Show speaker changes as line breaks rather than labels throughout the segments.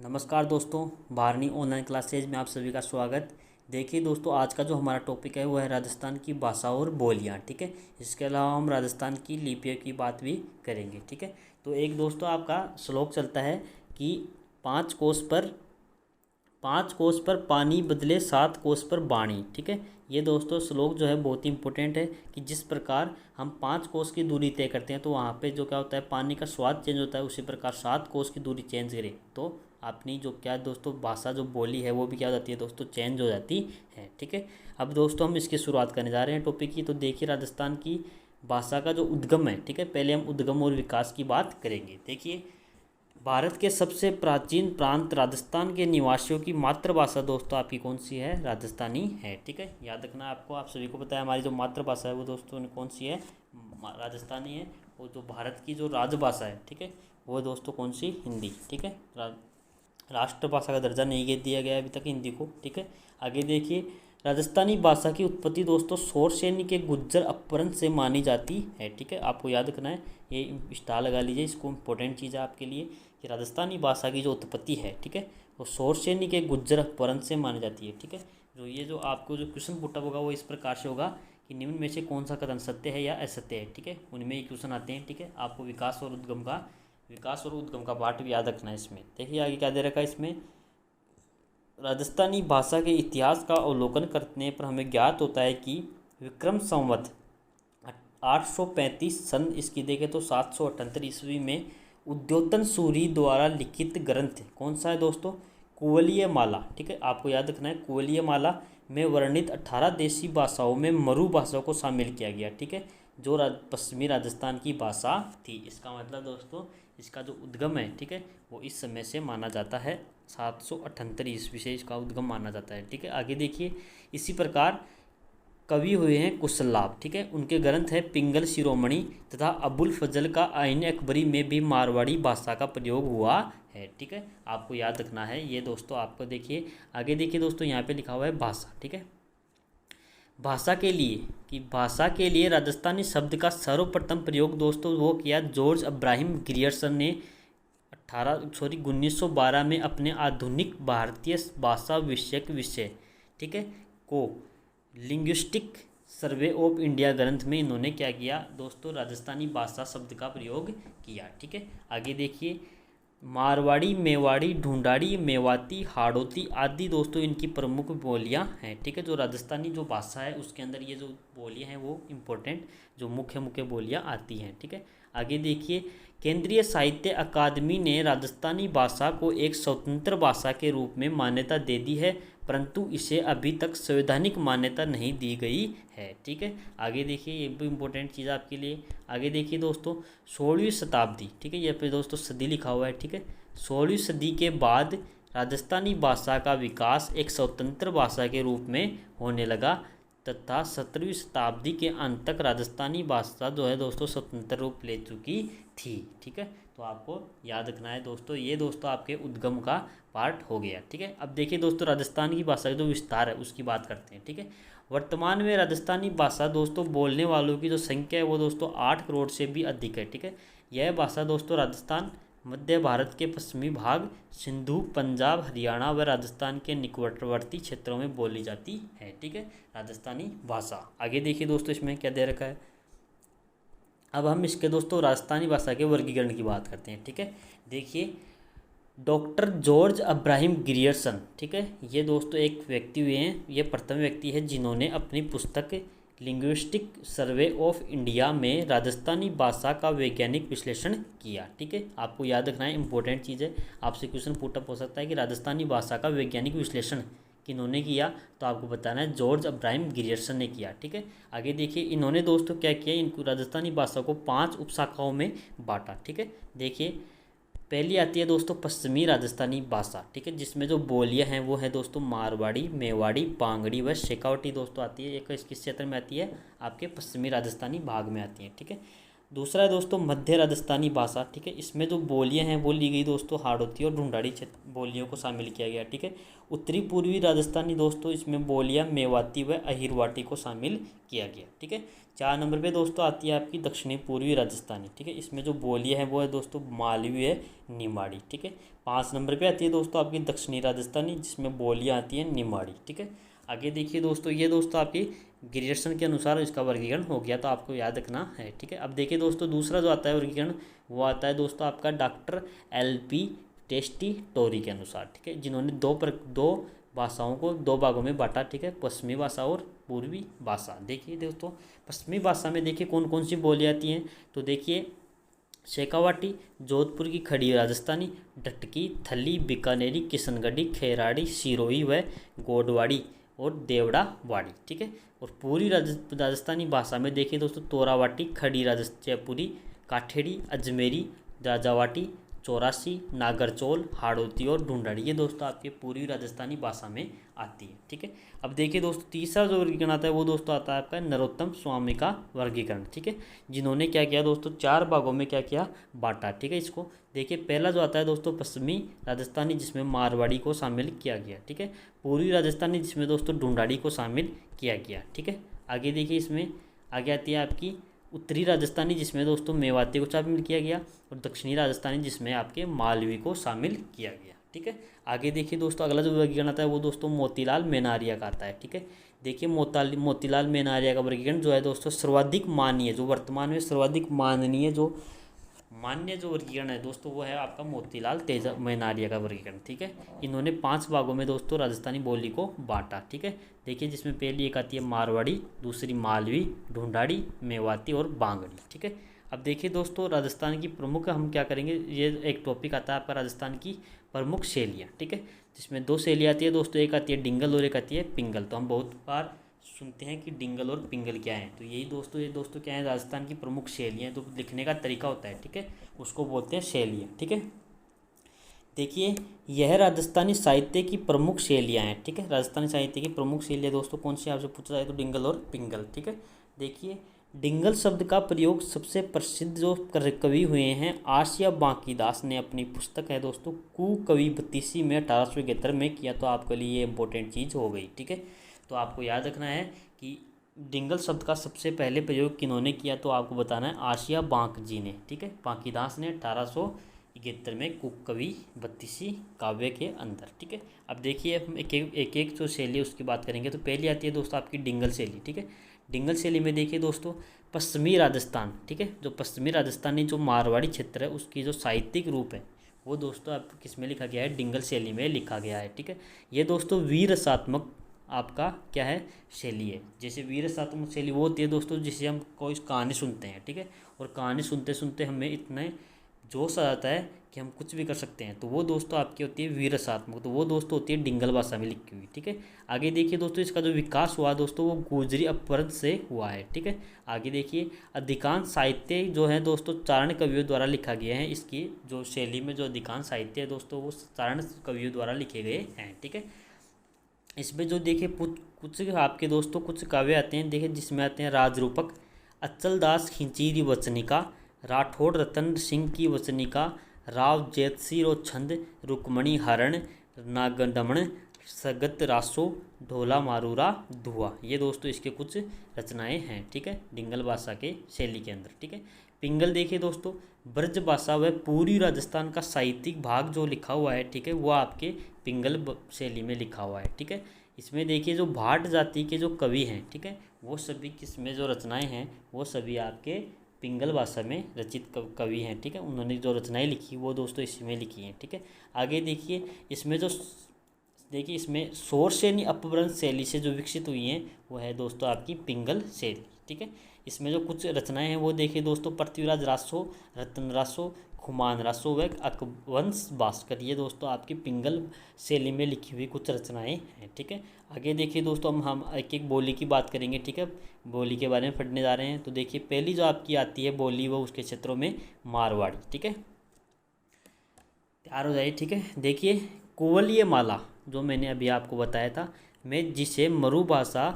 नमस्कार दोस्तों, Bharni online classes में आप सभी का स्वागत। देखिए दोस्तों, आज का जो हमारा टॉपिक है वो है राजस्थान की भाषा और बोलियां। ठीक है, इसके अलावा हम राजस्थान की लिपियों की बात भी करेंगे। ठीक है, तो एक दोस्तों आपका श्लोक चलता है कि पाँच कोस पर पाँच कोस पर पानी बदले सात कोस पर वाणी। ठीक है, ये दोस्तों श्लोक जो है बहुत ही इंपॉर्टेंट है कि जिस प्रकार हम पाँच कोस की दूरी तय करते हैं तो वहाँ पे जो क्या होता है, पानी का स्वाद चेंज होता है, उसी प्रकार सात कोस की दूरी चेंज करें तो अपनी जो क्या दोस्तों भाषा जो बोली है वो भी क्या हो जाती है दोस्तों, चेंज हो जाती है। ठीक है, अब दोस्तों हम इसकी शुरुआत करने जा रहे हैं टॉपिक की। तो देखिए राजस्थान की भाषा का जो उद्गम है, ठीक है, पहले हम उद्गम और विकास की बात करेंगे। देखिए, भारत के सबसे प्राचीन प्रांत राजस्थान के निवासियों की मातृभाषा दोस्तों आपकी कौन सी है? राजस्थानी है। ठीक है, याद रखना आपको, आप सभी को पता है हमारी जो मातृभाषा है वो दोस्तों कौन सी है? राजस्थानी है। वो जो भारत की जो राजभाषा है, ठीक है, वो दोस्तों कौन सी? हिंदी। ठीक है, राष्ट्रभाषा का दर्जा नहीं दिया गया अभी तक हिंदी को। ठीक है, आगे देखिए, राजस्थानी भाषा की उत्पत्ति दोस्तों शौरसेनी के गुज्जर अपभ्रंश से मानी जाती है। ठीक है, आपको याद रखना है, ये स्टार लगा लीजिए, इसको इंपॉर्टेंट चीज़ है आपके लिए कि राजस्थानी भाषा की जो उत्पत्ति है, ठीक है, वो शौरसेनी के गुज्जर अपभ्रंश से मानी जाती है। ठीक है, जो ये जो आपको जो क्वेश्चन पुट अप होगा वो इस प्रकार से होगा कि निम्न में से कौन सा कथन सत्य है या असत्य है। ठीक है, उनमें ये क्वेश्चन आते हैं। ठीक है, आपको विकास और उद्गम का पार्ट भी याद रखना है इसमें। देखिए आगे क्या दे रखा है इसमें, राजस्थानी भाषा के इतिहास का अवलोकन करने पर हमें ज्ञात होता है कि विक्रम संवत 835 सन, इसकी देखें तो 778 ईस्वी में उद्योतन सूरी द्वारा लिखित ग्रंथ कौन सा है दोस्तों? कुवलीय माला। ठीक है, आपको याद रखना है, कुवलीय माला में वर्णित 18 देशी भाषाओं में मरु भाषा को शामिल किया गया। ठीक है, जो पश्चिमी राजस्थान की भाषा थी। इसका मतलब दोस्तों इसका जो उद्गम है, ठीक है, वो इस समय से माना जाता है, 778 ईस्वी से इसका उद्गम माना जाता है। ठीक है, आगे देखिए, इसी प्रकार कवि हुए हैं कुशललाभ। ठीक है, उनके ग्रंथ है पिंगल शिरोमणि तथा अबुल फजल का आईन अकबरी में भी मारवाड़ी भाषा का प्रयोग हुआ है। ठीक है, आपको याद रखना है ये दोस्तों। आपको देखिए आगे देखिए दोस्तों, यहाँ पे लिखा हुआ है भाषा। ठीक है, भाषा के लिए राजस्थानी शब्द का सर्वप्रथम प्रयोग दोस्तों वो किया जॉर्ज अब्राहम ग्रियर्सन ने 1912 में अपने आधुनिक भारतीय भाषा विषयक विषय, ठीक है, को लिंग्विस्टिक सर्वे ऑफ इंडिया ग्रंथ में इन्होंने क्या किया दोस्तों, राजस्थानी भाषा शब्द का प्रयोग किया। ठीक है, आगे देखिए, मारवाड़ी, मेवाड़ी, ढूंढाड़ी, मेवाती, हाड़ौती आदि दोस्तों इनकी प्रमुख बोलियां हैं। ठीक है, जो राजस्थानी जो भाषा है उसके अंदर ये जो बोलियां हैं वो इम्पोर्टेंट जो मुख्य बोलियां आती हैं। ठीक है, आगे देखिए, केंद्रीय साहित्य अकादमी ने राजस्थानी भाषा को एक स्वतंत्र भाषा के रूप में मान्यता दे दी है, परंतु इसे अभी तक संवैधानिक मान्यता नहीं दी गई है। ठीक है, आगे देखिए, ये भी इम्पोर्टेंट चीज़ आपके लिए। आगे देखिए दोस्तों, 16वीं शताब्दी, ठीक है, ये पे दोस्तों सदी लिखा हुआ है। ठीक है, 16वीं सदी के बाद राजस्थानी भाषा का विकास एक स्वतंत्र भाषा के रूप में होने लगा तथा 17वीं शताब्दी के अंत तक राजस्थानी भाषा जो है दोस्तों स्वतंत्र रूप ले चुकी थी। ठीक है, तो आपको याद रखना है दोस्तों, ये दोस्तों आपके उद्गम का पार्ट हो गया। ठीक है, अब देखिए दोस्तों, राजस्थान की भाषा का जो विस्तार है उसकी बात करते हैं। ठीक है, वर्तमान में राजस्थानी भाषा दोस्तों बोलने वालों की जो संख्या है वो दोस्तों 8 करोड़ से भी अधिक है। ठीक है, यह भाषा दोस्तों राजस्थान, मध्य भारत के पश्चिमी भाग, सिंधु, पंजाब, हरियाणा व राजस्थान के निकटवर्ती क्षेत्रों में बोली जाती है। ठीक है, राजस्थानी भाषा। आगे देखिए दोस्तों, इसमें क्या दे रखा है, अब हम इसके दोस्तों राजस्थानी भाषा के वर्गीकरण की बात करते हैं। ठीक है, देखिए, डॉक्टर जॉर्ज अब्राहम ग्रियर्सन, ठीक है, ये दोस्तों एक व्यक्ति हुए हैं, ये प्रथम व्यक्ति है जिन्होंने अपनी पुस्तक लिंग्विस्टिक सर्वे ऑफ इंडिया में राजस्थानी भाषा का वैज्ञानिक विश्लेषण किया। ठीक है, आपको याद रखना है, इंपॉर्टेंट चीज़ है, आपसे क्वेश्चन पुटअप हो सकता है कि राजस्थानी भाषा का वैज्ञानिक विश्लेषण किन्होंने किया, तो आपको बताना है जॉर्ज अब्राहम ग्रियर्सन ने किया। ठीक है, आगे देखिए, इन्होंने दोस्तों क्या किया, इनको राजस्थानी भाषा को 5 उपशाखाओं में बांटा। ठीक है, देखिए, पहली आती है दोस्तों पश्चिमी राजस्थानी भाषा। ठीक है, जिसमें जो बोलियां हैं वो है दोस्तों मारवाड़ी, मेवाड़ी, बांगड़ी व शेखावटी दोस्तों आती है। एक किस क्षेत्र में आती है? आपके पश्चिमी राजस्थानी भाग में आती है। ठीक है, दूसरा है दोस्तों मध्य राजस्थानी भाषा, ठीक है। इसमें जो बोलियां हैं वो ली गई दोस्तों हाड़ौती और ढूंढाड़ी बोलियों को शामिल किया गया, ठीक है। उत्तरी पूर्वी राजस्थानी दोस्तों, इसमें बोलियां मेवाती व अहिरवाटी को शामिल किया गया, ठीक है। 4 नंबर पे दोस्तों आती है आपकी दक्षिणी पूर्वी राजस्थानी, ठीक है। इसमें जो बोलियां हैं वो है दोस्तों मालवी है, निमाड़ी, ठीक है। 5 नंबर पे आती है दोस्तों आपकी दक्षिणी राजस्थानी, जिसमें बोलियां आती हैं निमाड़ी, ठीक है। आगे देखिए दोस्तों, ये दोस्तों आपकी ग्रेडेशन के अनुसार इसका वर्गीकरण हो गया, तो आपको याद रखना है, ठीक है। अब देखिए दोस्तों, दूसरा जो आता है वर्गीकरण वो आता है दोस्तों आपका डॉक्टर LP टेस्टी टोरी के अनुसार, ठीक है, जिन्होंने दो भाषाओं को 2 भागों में बांटा, ठीक है, पश्चिमी भाषा और पूर्वी भाषा। देखिए दोस्तों, पश्चिमी भाषा में देखिए कौन कौन सी बोलियां आती हैं, तो देखिए शेखावाटी, जोधपुर की खड़ी राजस्थानी, डटकी, थली, बीकानेरी, किशनगढ़ी, खेराड़ी, सिरोही व गोडवाड़ी और देवड़ावाड़ी, ठीक है। और पूरी राजस्थानी भाषा में देखिए दोस्तों तोरावाटी, खड़ी जयपुरी, काठेड़ी, अजमेरी, जाजावाटी, चौरासी, नागरचौल, हाड़ौती और ढूंढाड़ी, ये दोस्तों आपके पूरी राजस्थानी भाषा में आती है, ठीक है। अब देखिए दोस्तों, तीसरा जो वर्गीकरण आता है वो दोस्तों आता है आपका नरोत्तम स्वामी का वर्गीकरण, ठीक है, जिन्होंने क्या किया दोस्तों 4 भागों में क्या किया बांटा, ठीक है। इसको देखिए, पहला जो आता है दोस्तों पश्चिमी राजस्थानी, जिसमें मारवाड़ी को शामिल किया गया, ठीक है। पूर्वी राजस्थानी, जिसमें दोस्तों ढूंढाड़ी को शामिल किया गया, ठीक है। आगे देखिए, इसमें आगे आती है आपकी उत्तरी राजस्थानी, जिसमें दोस्तों मेवाती को शामिल किया गया, और दक्षिणी राजस्थानी, जिसमें आपके मालवी को शामिल किया गया, ठीक है। आगे देखिए दोस्तों, अगला जो वर्गीकरण आता है वो दोस्तों मोतीलाल मेनारिया का आता है, ठीक है। देखिए मोतीलाल मेनारिया का वर्गीकरण जो है दोस्तों सर्वाधिक माननीय, जो वर्तमान में सर्वाधिक माननीय जो वर्गीकरण है दोस्तों वो है आपका मोतीलाल मेनारिया का वर्गीकरण, ठीक है। इन्होंने 5 भागों में दोस्तों राजस्थानी बोली को बांटा, ठीक है। देखिए, जिसमें पहली एक आती है मारवाड़ी, दूसरी मालवी, ढूंढाड़ी, मेवाती और बांगड़ी, ठीक है। अब देखिए दोस्तों, राजस्थान की प्रमुख हम क्या करेंगे, ये एक टॉपिक आता है आपका राजस्थान की प्रमुख शैलियाँ, ठीक है, जिसमें 2 शैलियाँ आती है दोस्तों, एक आती है डिंगल और एक आती है पिंगल। तो हम बहुत बार सुनते हैं कि डिंगल और पिंगल क्या है, तो ये दोस्तों क्या है, राजस्थान की प्रमुख शैलियाँ, तो लिखने का तरीका होता है, ठीक है, उसको बोलते हैं शैलियाँ, ठीक है। देखिए, यह राजस्थानी साहित्य की प्रमुख शैलियाँ हैं, ठीक है। राजस्थानी साहित्य की प्रमुख शैलियाँ दोस्तों कौन सी आपसे पूछा जाए तो डिंगल और पिंगल, ठीक है। देखिए, डिंगल शब्द का प्रयोग सबसे प्रसिद्ध जो कवि हुए हैं आसिया बांकीदास ने अपनी पुस्तक है दोस्तों कुकवि बत्तीसी में 1871 में किया, तो आपके लिए ये इंपॉर्टेंट चीज़ हो गई, ठीक है। तो आपको याद रखना है कि डिंगल शब्द का सबसे पहले प्रयोग किन्होंने किया, तो आपको बताना है आसिया बांक जी ने, ठीक है। बांकीदास ने 1871 में कुकवि बत्तीसी काव्य के अंदर, ठीक है। अब देखिए, हम एक जो शैली है उसकी बात करेंगे, तो पहली आती है दोस्तों आपकी डिंगल शैली, ठीक है। डिंगल शैली में देखिए दोस्तों पश्चिमी राजस्थान, ठीक है, जो पश्चिमी राजस्थानी जो मारवाड़ी क्षेत्र है उसकी जो साहित्यिक रूप है वो दोस्तों आप किस में लिखा गया है, डिंगल शैली में लिखा गया है, ठीक है। ये दोस्तों वीर रसात्मक आपका क्या है शैली है। जैसे वीर रसात्मक शैली वो होती है दोस्तों जिसे हम कोई कहानी सुनते हैं, ठीक है, और कहानी सुनते सुनते हमें इतने जोश आ जाता है कि हम कुछ भी कर सकते हैं, तो वो दोस्तों आपकी होती है वीर रसात्मक, तो वो दोस्तों होती है डिंगल भाषा में लिखी हुई, ठीक है। आगे देखिए दोस्तों, इसका जो विकास हुआ दोस्तों वो गुजरी अपभ्रंश से हुआ है, ठीक है। आगे देखिए, अधिकांश साहित्य जो है दोस्तों चारण कवियों द्वारा लिखा गया है, इसकी जो शैली में जो अधिकांश साहित्य है दोस्तों वो चारण कवियों द्वारा लिखे गए हैं, ठीक है। इसमें जो देखिए कुछ आपके दोस्तों कुछ काव्य आते हैं, देखिए जिसमें आते हैं राजरूपक, अच्चलदास खिंचीरी वचनिका, राठौड़ रतन सिंह की वचनिका, राव जैतसिंह और छंद, रुक्मणी हरण, नागदमन, सगत रासो, ढोला मारूरा धुआ, ये दोस्तों इसके कुछ रचनाएं हैं, ठीक है, डिंगल भाषा के शैली के अंदर, ठीक है। पिंगल देखिए दोस्तों ब्रज भाषा व पूरी राजस्थान का साहित्यिक भाग जो लिखा हुआ है, ठीक है, वो आपके पिंगल शैली में लिखा हुआ है, ठीक है। इसमें देखिए जो भाट जाति के जो कवि हैं, ठीक है, वो सभी किसमें जो रचनाएं हैं वो सभी आपके पिंगल भाषा में रचित कवि हैं, ठीक है। उन्होंने जो रचनाएं लिखी वो दोस्तों इसी में लिखी हैं, ठीक है। आगे देखिए, इसमें शौरसेनी अपभ्रंश शैली से जो विकसित हुई हैं वो है दोस्तों आपकी पिंगल शैली, ठीक है। इसमें जो कुछ रचनाएं हैं वो देखिए दोस्तों पृथ्वीराज रासो, रतन रासो, खुमान रासो व अकवंश भास्कर, ये दोस्तों आपकी पिंगल शैली में लिखी हुई कुछ रचनाएं हैं, ठीक है। आगे देखिए दोस्तों हम एक एक बोली की बात करेंगे, ठीक है, बोली के बारे में पढ़ने जा रहे हैं। तो देखिए पहली जो आपकी आती है बोली वो उसके क्षेत्रों में मारवाड़ी, ठीक है, तैयार हो जाइए, ठीक है। देखिए कुवलीय माला जो मैंने अभी आपको बताया था, मैं जिसे मरुभाषा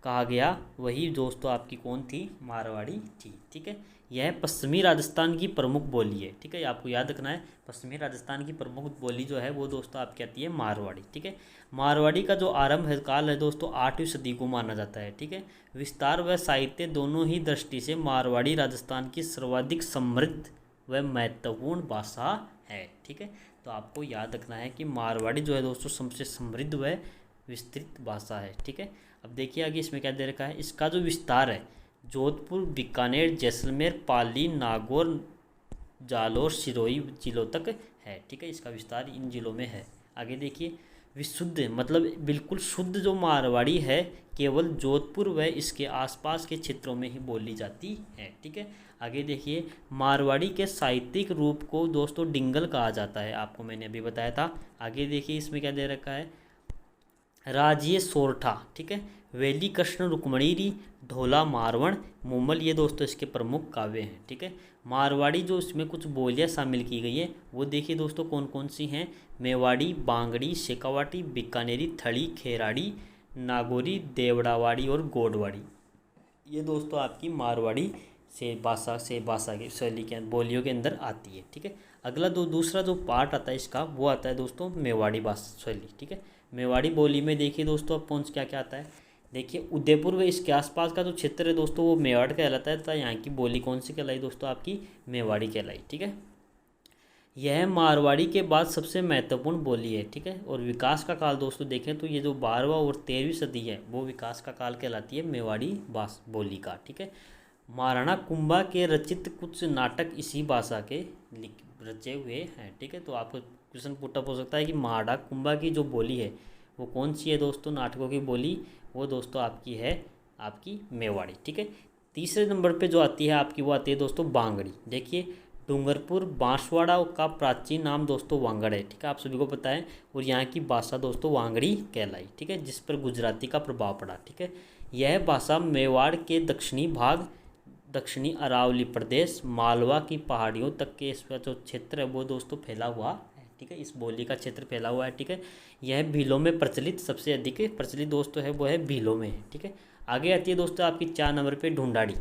कहा गया वही दोस्तों आपकी कौन थी, मारवाड़ी थी, ठीक है। यह पश्चिमी राजस्थान की प्रमुख बोली है। ठीक है, आपको याद रखना है, पश्चिमी राजस्थान की प्रमुख बोली जो है वो दोस्तों आपकी आती है मारवाड़ी। ठीक है, मारवाड़ी का जो आरंभ है काल है दोस्तों 8वीं सदी को माना जाता है। ठीक है, विस्तार व साहित्य दोनों ही दृष्टि से मारवाड़ी राजस्थान की सर्वाधिक समृद्ध व महत्वपूर्ण भाषा है। ठीक है, तो आपको याद रखना है कि मारवाड़ी जो है दोस्तों सबसे समृद्ध व विस्तृत भाषा है। ठीक है, अब देखिए आगे इसमें क्या दे रखा है, इसका जो विस्तार है जोधपुर, बीकानेर, जैसलमेर, पाली, नागौर, जालौर, सिरोही जिलों तक है। ठीक है, इसका विस्तार इन जिलों में है। आगे देखिए, विशुद्ध मतलब बिल्कुल शुद्ध जो मारवाड़ी है केवल जोधपुर व इसके आसपास के क्षेत्रों में ही बोली जाती है। ठीक है, आगे देखिए, मारवाड़ी के साहित्यिक रूप को दोस्तों डिंगल कहा जाता है, आपको मैंने अभी बताया था। आगे देखिए इसमें क्या दे रखा है, राजिए सोरठा। ठीक है, वेली कृष्ण रुक्मणीरी, ढोला मारवण, मुमल, ये दोस्तों इसके प्रमुख काव्य हैं। ठीक है, मारवाड़ी जो इसमें कुछ बोलियां शामिल की गई है वो देखिए दोस्तों कौन कौन सी हैं, मेवाड़ी, बांगड़ी, शेखावाटी, बीकानेरी, थड़ी, खेराड़ी, नागौरी, देवड़ावाड़ी और गोडवाड़ी, ये दोस्तों आपकी मारवाड़ी से भाषा की शैली के बोलियों के अंदर आती है। ठीक है, अगला दूसरा जो पार्ट आता है इसका वो आता है दोस्तों मेवाड़ी भाषा शैली। ठीक है, मेवाड़ी बोली में देखिए दोस्तों अब कौन क्या क्या आता है, देखिए उदयपुर व इसके आसपास का जो क्षेत्र है दोस्तों वो मेवाड़ कहलाता है, तो यहाँ की बोली कौन सी कहलाई दोस्तों, आपकी मेवाड़ी कहलाई। ठीक है, यह मारवाड़ी के बाद सबसे महत्वपूर्ण बोली है। ठीक है, और विकास का काल दोस्तों देखें तो ये जो 12वां और 13वीं सदी है वो विकास का काल कहलाती है मेवाड़ी बोली का। ठीक है, महाराणा कुंभा के रचित कुछ नाटक इसी भाषा के रचे हुए हैं। ठीक है, तो आपको क्वेश्चन पुटअप हो सकता है कि महाराणा कुंभा की जो बोली है वो कौन सी है दोस्तों, नाटकों की बोली, वो दोस्तों आपकी है आपकी मेवाड़ी। ठीक है, तीसरे नंबर पे जो आती है आपकी वो आती है दोस्तों बांगड़ी। देखिए डूंगरपुर बांसवाड़ा का प्राचीन नाम दोस्तों वांगड़ है। ठीक है, आप सभी को पता है, और यहाँ की भाषा दोस्तों वांगड़ी कहलाई। ठीक है, जिस पर गुजराती का प्रभाव पड़ा। ठीक है, यह भाषा मेवाड़ के दक्षिणी भाग, दक्षिणी अरावली प्रदेश, मालवा की पहाड़ियों तक के इसका जो क्षेत्र है वो दोस्तों फैला हुआ है। ठीक है, इस बोली का क्षेत्र फैला हुआ है। ठीक है, यह भीलों में प्रचलित सबसे अधिक प्रचलित दोस्तों है वो है भीलों में है। ठीक है, आगे आती है दोस्तों आपकी 4 नंबर पे ढूंढाड़ी।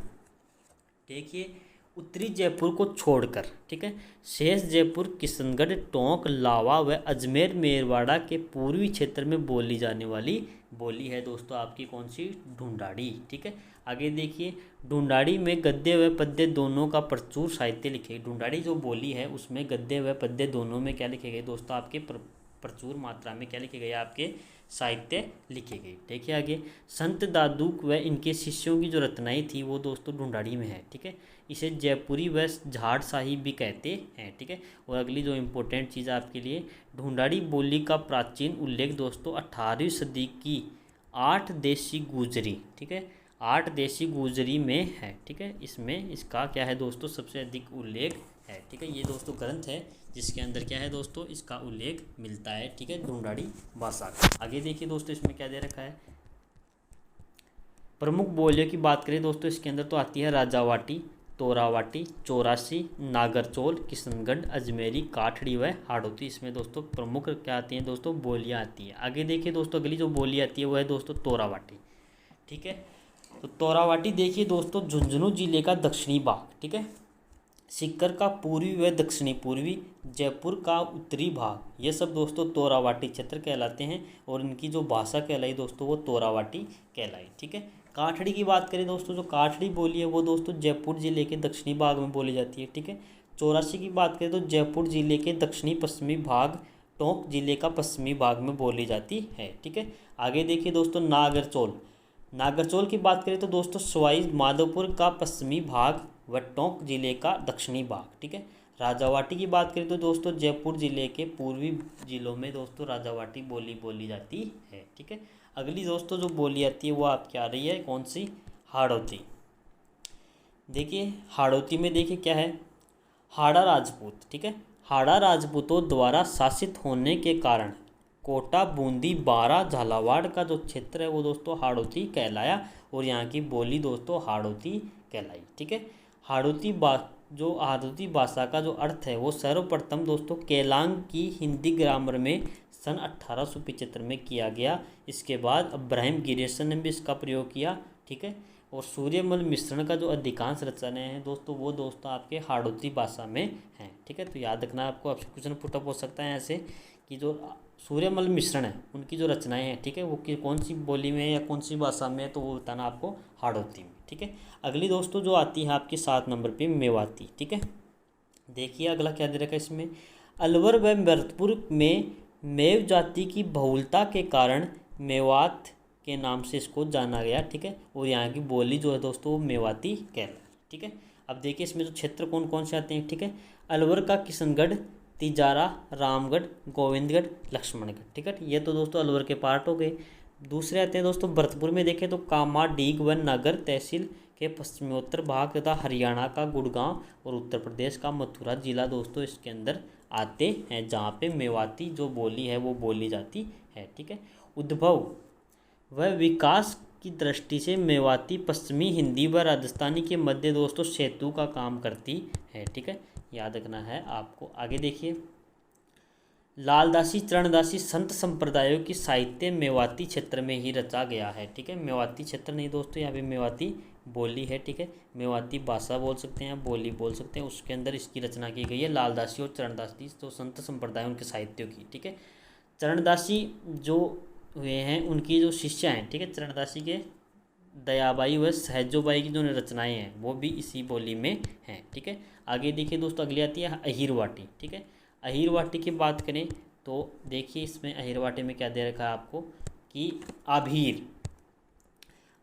देखिए उत्तरी जयपुर को छोड़कर, ठीक है, शेष जयपुर, किशनगढ़, टोंक, लावा व अजमेर मेरवाड़ा के पूर्वी क्षेत्र में बोली जाने वाली बोली है दोस्तों आपकी कौन सी, ढूंढाड़ी। ठीक है, आगे देखिए, ढूंढाड़ी में गद्य व पद्य दोनों का प्रचुर साहित्य लिखे। ढूंढाड़ी जो बोली है उसमें गद्य व पद्य दोनों में क्या लिखे गए दोस्तों, आपके प्रचुर मात्रा में क्या लिखे गए, आपके साहित्य लिखे गए। देखिए आगे, संत दादूक व इनके शिष्यों की जो रचनाएं थी वो दोस्तों ढूंढाड़ी में है। ठीक है, इसे जयपुरी व झाड़ शाही भी कहते हैं। ठीक है, और अगली जो इम्पोर्टेंट चीज़ है आपके लिए, ढूंढाड़ी बोली का प्राचीन उल्लेख दोस्तों 18वीं सदी की 8 देशी गुजरी, ठीक है, 8 देशी गुजरी में है। ठीक है, इसमें इसका क्या है दोस्तों सबसे अधिक उल्लेख है। ठीक है, ये दोस्तों ग्रंथ है जिसके अंदर क्या है दोस्तों इसका उल्लेख मिलता है। ठीक है, ढूंढाड़ी भाषा। आगे देखिए दोस्तों इसमें क्या दे रखा है, प्रमुख बोलियों की बात करें दोस्तों इसके अंदर तो आती है राजावाटी, तोरावाटी, चौरासी, नागरचौल, किशनगढ़, अजमेरी, काठड़ी व हाड़ौती। इसमें दोस्तों प्रमुख क्या आती हैं दोस्तों, बोलियां आती हैं। आगे देखिए दोस्तों अगली जो बोली आती है वो है दोस्तों तोरावाटी। ठीक है, तो तोरावाटी देखिए दोस्तों झुंझुनू जिले का दक्षिणी भाग, ठीक है, सीकर का पूर्वी व दक्षिणी पूर्वी, जयपुर का उत्तरी भाग, ये सब दोस्तों तोरावाटी क्षेत्र कहलाते हैं। और इनकी जो भाषा कहलाई दोस्तों वो तोरावाटी कहलाई। ठीक है, काठड़ी की बात करें दोस्तों, जो काठड़ी बोली है वो दोस्तों जयपुर जिले के दक्षिणी भाग में बोली जाती है। ठीक है, चौरासी की बात करें तो जयपुर जिले के दक्षिणी पश्चिमी भाग, टोंक जिले का पश्चिमी भाग में बोली जाती है। ठीक है, आगे देखिए दोस्तों नागरचौल। नागरचौल की बात करें तो दोस्तों सवाई माधोपुर का पश्चिमी भाग व टोंक जिले का दक्षिणी भाग। ठीक है, राजावाटी की बात करें तो दोस्तों जयपुर जिले के पूर्वी जिलों में दोस्तों राजावाटी बोली जाती है। ठीक है, अगली दोस्तों जो बोली आती है वो आपकी आ रही है कौन सी, हाड़ौती। देखिए हाड़ौती में देखिए क्या है, हाड़ा राजपूत। ठीक है, हाड़ा राजपूतों द्वारा शासित होने के कारण कोटा, बूंदी, बारा, झालावाड़ का जो क्षेत्र है वो दोस्तों हाड़ौती कहलाया, और यहाँ की बोली दोस्तों हाड़ौती कहलाई। ठीक है, हाड़ौती भाषा का जो अर्थ है वो सर्वप्रथम दोस्तों केलांग की हिंदी ग्रामर में सन 1875 में किया गया। इसके बाद अब्राहिम गिरेसन ने भी इसका प्रयोग किया। ठीक है, और सूर्यमल मिश्रण का जो अधिकांश रचनाएं हैं दोस्तों वो दोस्तों आपके हाड़ौती भाषा में हैं। ठीक है, तो याद रखना आपको, आपसे क्वेश्चन पुटअप हो सकता है ऐसे कि जो सूर्यमल मिश्रण है उनकी जो रचनाएं हैं, ठीक है, वो कौन सी बोली में या कौन सी भाषा में है, तो वो बताना आपको हाड़ौती में। ठीक है, अगली दोस्तों जो आती है आपके 7 नंबर पे मेवाती। ठीक है, देखिए अगला क्या दे रखा है इसमें, अलवर व भरतपुर में मेव जाति की बहुलता के कारण मेवात के नाम से इसको जाना गया। ठीक है, और यहाँ की बोली जो है दोस्तों वो मेवाती कहलाती है। ठीक है, अब देखिए इसमें जो क्षेत्र कौन कौन से आते हैं। ठीक है, अलवर का किशनगढ़, तिजारा, रामगढ़, गोविंदगढ़, लक्ष्मणगढ़। ठीक है, ये तो दोस्तों अलवर के पार्ट हो गए। दूसरे आते हैं दोस्तों भरतपुर में, देखें तो कामा, डीग व नागर तहसील के पश्चिमोत्तर भाग तथा हरियाणा का गुड़गांव और उत्तर प्रदेश का मथुरा जिला दोस्तों इसके अंदर आते हैं, जहाँ पे मेवाती जो बोली है वो बोली जाती है। ठीक है, उद्भव व विकास की दृष्टि से मेवाती पश्चिमी हिंदी व राजस्थानी के मध्य दोस्तों सेतु का काम करती है। ठीक है, याद रखना है आपको। आगे देखिए, लालदासी चरणदासी संत संप्रदायों की साहित्य मेवाती क्षेत्र में ही रचा गया है। ठीक है, मेवाती क्षेत्र नहीं दोस्तों, यहाँ पे मेवाती बोली है। ठीक है, मेवाती भाषा बोल सकते हैं, बोली बोल सकते हैं, उसके अंदर इसकी रचना की गई है। लालदासी और चरणदासी तो संत संप्रदाय उनके साहित्यों की। ठीक है, चरणदासी जो हुए हैं उनकी जो शिष्या हैं, ठीक है, चरणदासी के दयाबाई व सहजोबाई की जो रचनाएं हैं वो भी इसी बोली में हैं। ठीक है, आगे देखिए दोस्तों अगली आती है अहीरवाटी। ठीक है, अहीरवाटी की बात करें तो देखिए इसमें अहीरवाटी में क्या दे रखा है आपको कि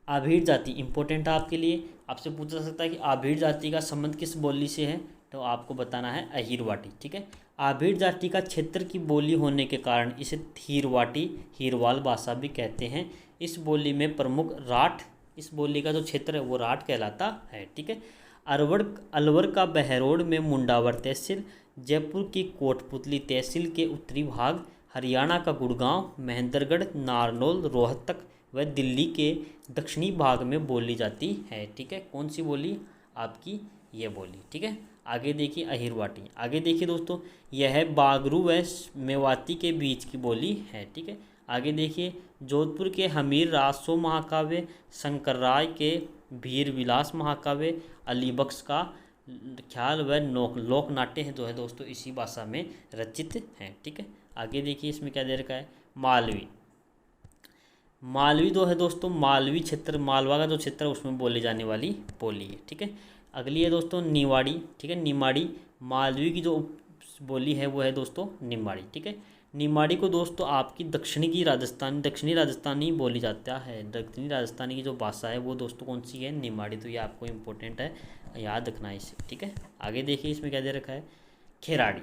आभीर जाति इंपॉर्टेंट है आपके लिए। आपसे पूछा जा सकता है कि आभीर जाति का संबंध किस बोली से है, तो आपको बताना है अहीरवाटी। ठीक है, आभीर जाति का क्षेत्र की बोली होने के कारण इसे हीरवाटी, हीरवाल भाषा भी कहते हैं। इस बोली में प्रमुख राठ, इस बोली का जो क्षेत्र है वो राठ कहलाता है। ठीक है, अलवर का बहरोड में मुंडावर तहसील, जयपुर की कोटपुतली तहसील के उत्तरी भाग, हरियाणा का गुड़गांव, महेंद्रगढ़, नारनौल, रोहतक व दिल्ली के दक्षिणी भाग में बोली जाती है। ठीक है, कौन सी बोली आपकी, ये बोली। ठीक है, आगे देखिए अहीरवाटी। आगे देखिए दोस्तों, यह बागरू व मेवाती के बीच की बोली है। ठीक है, आगे देखिए जोधपुर के हमीर रासो महाकाव्य, शंकर राय के वीर विलास महाकाव्य, अलीबख्श का ख्याल व लोक नाट्य है जो है दोस्तों इसी भाषा में रचित हैं। ठीक है, आगे देखिए इसमें क्या दे रखा है, मालवी। मालवी जो है दोस्तों मालवी क्षेत्र, मालवा का जो क्षेत्र है उसमें बोली जाने वाली बोली है। ठीक है, अगली है दोस्तों निवाड़ी। ठीक है, निमाड़ी, मालवी की जो बोली है वो है दोस्तों निमाड़ी। ठीक है, निमाड़ी को दोस्तों आपकी दक्षिणी राजस्थानी बोली जाता है। दक्षिणी राजस्थानी की जो भाषा है वो दोस्तों कौन सी है, निमाड़ी। तो ये आपको इम्पोर्टेंट है, याद रखना है इसे। ठीक है, आगे देखिए इसमें क्या दे रखा है, खेराड़ी।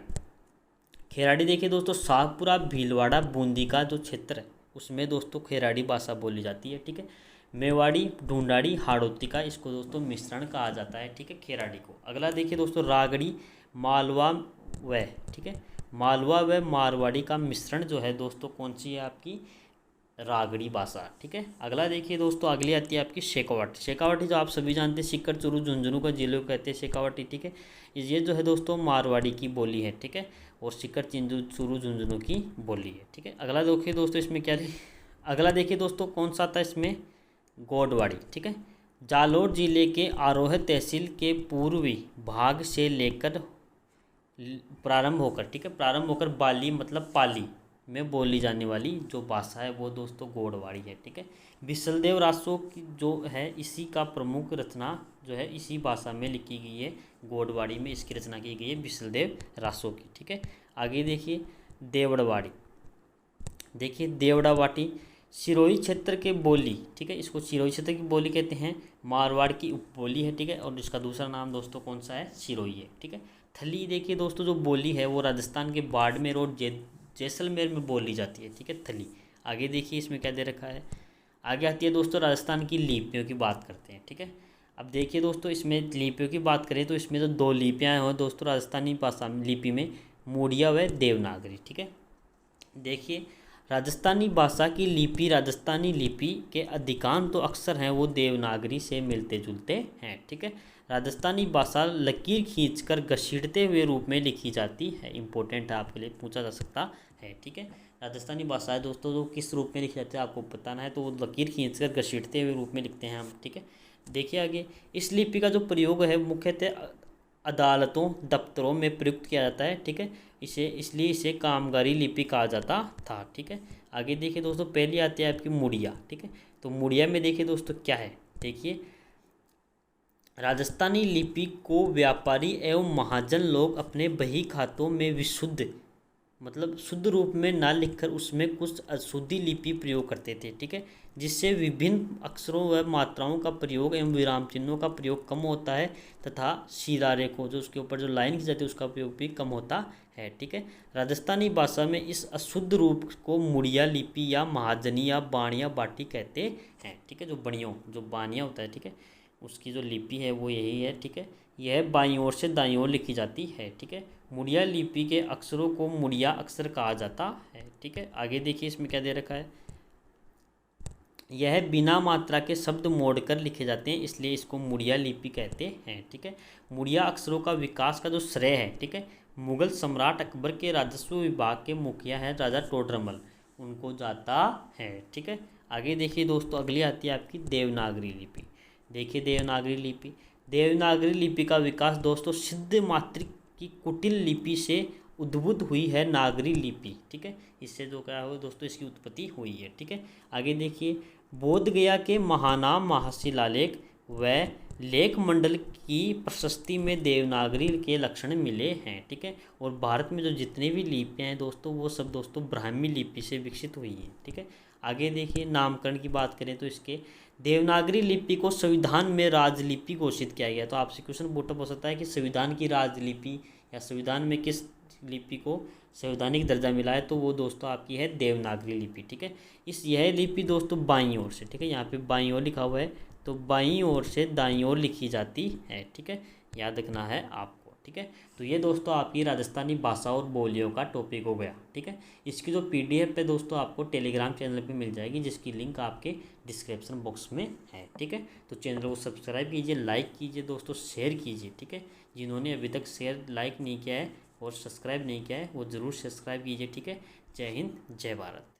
खेराड़ी देखिए दोस्तों शाहपुरा, भीलवाड़ा, बूंदी का जो क्षेत्र है उसमें दोस्तों खेराड़ी भाषा बोली जाती है। ठीक है, मेवाड़ी, ढूंढाड़ी, हाड़ौती का इसको दोस्तों मिश्रण कहा जाता है। ठीक है, खेराड़ी को। अगला देखिए दोस्तों रागड़ी, मालवा व, ठीक है, मालवा व मारवाड़ी का मिश्रण जो है दोस्तों कौन सी है आपकी, रागड़ी भाषा। ठीक है, अगला देखिए दोस्तों अगली आती है आपकी शेखावाटी। शेखावाटी जो आप सभी जानते हैं सिक्कर, चुरू, झुंझुनू का जिले को कहते हैं शेखावाटी। ठीक है, ये जो है दोस्तों मारवाड़ी की बोली है। ठीक है, और सिक्कर, चुरू, झुंझुनू की बोली है। ठीक है, अगला देखिए दोस्तों इसमें क्या है, अगला देखिए दोस्तों कौन सा आता है इसमें, गोडवाड़ी। ठीक है, जालोर जिले के आरोह तहसील के पूर्वी भाग से लेकर प्रारंभ होकर, ठीक है, प्रारंभ होकर बाली मतलब पाली में बोली जाने वाली जो भाषा है वो दोस्तों गोडवाड़ी है। ठीक है, बिसलदेव रासो की जो है इसी का प्रमुख रचना जो है इसी भाषा में लिखी गई है, गोडवाड़ी में इसकी रचना की गई है बिसलदेव रासो की। ठीक है, आगे देखिए देवड़वाड़ी। देखिए देवड़ावाटी सिरोही क्षेत्र के बोली। ठीक है, इसको सिरोही क्षेत्र की बोली कहते हैं, मारवाड़ की उपबोली है। ठीक है, और इसका दूसरा नाम दोस्तों कौन सा है, सिरोही है। ठीक है, थली देखिए दोस्तों जो बोली है वो राजस्थान के बाड़मेर और जैसलमेर में बोली जाती है। ठीक है, थली। आगे देखिए इसमें क्या दे रखा है, आगे आती है दोस्तों राजस्थान की लिपियों की बात करते हैं। ठीक है, अब देखिए दोस्तों इसमें लिपियों की बात करें तो इसमें जो 2 लिपियाँ हैं दोस्तों राजस्थानी भाषा लिपि में, मूडिया व देवनागरी। ठीक है, देखिए राजस्थानी भाषा की लिपि, राजस्थानी लिपि के अधिकांश तो अक्षर हैं वो देवनागरी से मिलते जुलते हैं। ठीक है, राजस्थानी भाषा लकीर खींचकर घसीटते हुए रूप में लिखी जाती है। इंपॉर्टेंट है, आपके लिए पूछा जा सकता है। ठीक है, राजस्थानी भाषा है दोस्तों जो किस रूप में लिखी जाती है आपको बताना है, तो वो लकीर खींचकर घसीटते हुए रूप में लिखते हैं हम। ठीक है, देखिए आगे, इस लिपि का जो प्रयोग है मुख्यतः अदालतों दफ्तरों में प्रयुक्त किया जाता है, ठीक है। इसलिए इसे कामगारी लिपि कहा जाता था, ठीक है। आगे देखिए दोस्तों, पहली आती है आपकी मुड़िया, ठीक है। तो मुड़िया में देखिए दोस्तों क्या है, देखिए राजस्थानी लिपि को व्यापारी एवं महाजन लोग अपने बही खातों में विशुद्ध मतलब शुद्ध रूप में ना लिखकर उसमें कुछ अशुद्धि लिपि प्रयोग करते थे, ठीक है। जिससे विभिन्न अक्षरों व मात्राओं का प्रयोग एवं विराम चिन्हों का प्रयोग कम होता है तथा सिरारे को जो उसके ऊपर जो लाइन की जाती है उसका प्रयोग भी कम होता है, ठीक है। राजस्थानी भाषा में इस अशुद्ध रूप को मुड़िया लिपि या महाजनी या बाणिया बाटी कहते हैं, ठीक है। जो बणियों जो बानिया होता है, ठीक है, उसकी जो लिपि है वो यही है, ठीक है। यह बाईं ओर से दाईं ओर लिखी जाती है, ठीक है। मुड़िया लिपि के अक्षरों को मुड़िया अक्षर कहा जाता है, ठीक है। आगे देखिए इसमें क्या दे रखा है, यह बिना मात्रा के शब्द मोड़कर लिखे जाते हैं, इसलिए इसको मुड़िया लिपि कहते हैं, ठीक है। मुड़िया अक्षरों का विकास का जो श्रेय है, ठीक है, मुगल सम्राट अकबर के राजस्व विभाग के मुखिया हैं राजा टोडरमल, उनको जाता है, ठीक है। आगे देखिए दोस्तों, अगली आती है आपकी देवनागरी लिपि। देखिए देवनागरी लिपि का विकास दोस्तों सिद्ध मात्रिक की कुटिल लिपि से उद्भूत हुई है नागरी लिपि, ठीक है। इससे जो क्या हो दोस्तों, इसकी उत्पत्ति हुई है, ठीक है। आगे देखिए, बोध गया के महानाम महाशिलालेख व लेख मंडल की प्रशस्ति में देवनागरी के लक्षण मिले हैं, ठीक है। और भारत में जो जितने भी लिपियाँ हैं दोस्तों वो सब दोस्तों ब्राह्मी लिपि से विकसित हुई हैं, ठीक है। आगे देखिए, नामकरण की बात करें तो इसके देवनागरी लिपि को संविधान में राजलिपि घोषित किया गया। तो आपसे क्वेश्चन पुटअप हो सकता है कि संविधान की राजलिपि या संविधान में किस लिपि को संवैधानिक दर्जा मिला है, तो वो दोस्तों आपकी है देवनागरी लिपि, ठीक है। यह लिपि दोस्तों बाईं ओर से, ठीक है, यहाँ पे बाईं ओर लिखा हुआ है, तो बाईं ओर से दाईं ओर लिखी जाती है, ठीक है, याद रखना है आपको, ठीक है। तो ये दोस्तों आपकी राजस्थानी भाषा और बोलियों का टॉपिक हो गया, ठीक है। इसकी जो PDF है दोस्तों आपको टेलीग्राम चैनल पे मिल जाएगी, जिसकी लिंक आपके डिस्क्रिप्शन बॉक्स में है, ठीक है। तो चैनल को सब्सक्राइब कीजिए, लाइक कीजिए दोस्तों, शेयर कीजिए, ठीक है। जिन्होंने अभी तक शेयर लाइक नहीं किया है और सब्सक्राइब नहीं किया है वो ज़रूर सब्सक्राइब कीजिए, ठीक है। जय हिंद, जय भारत।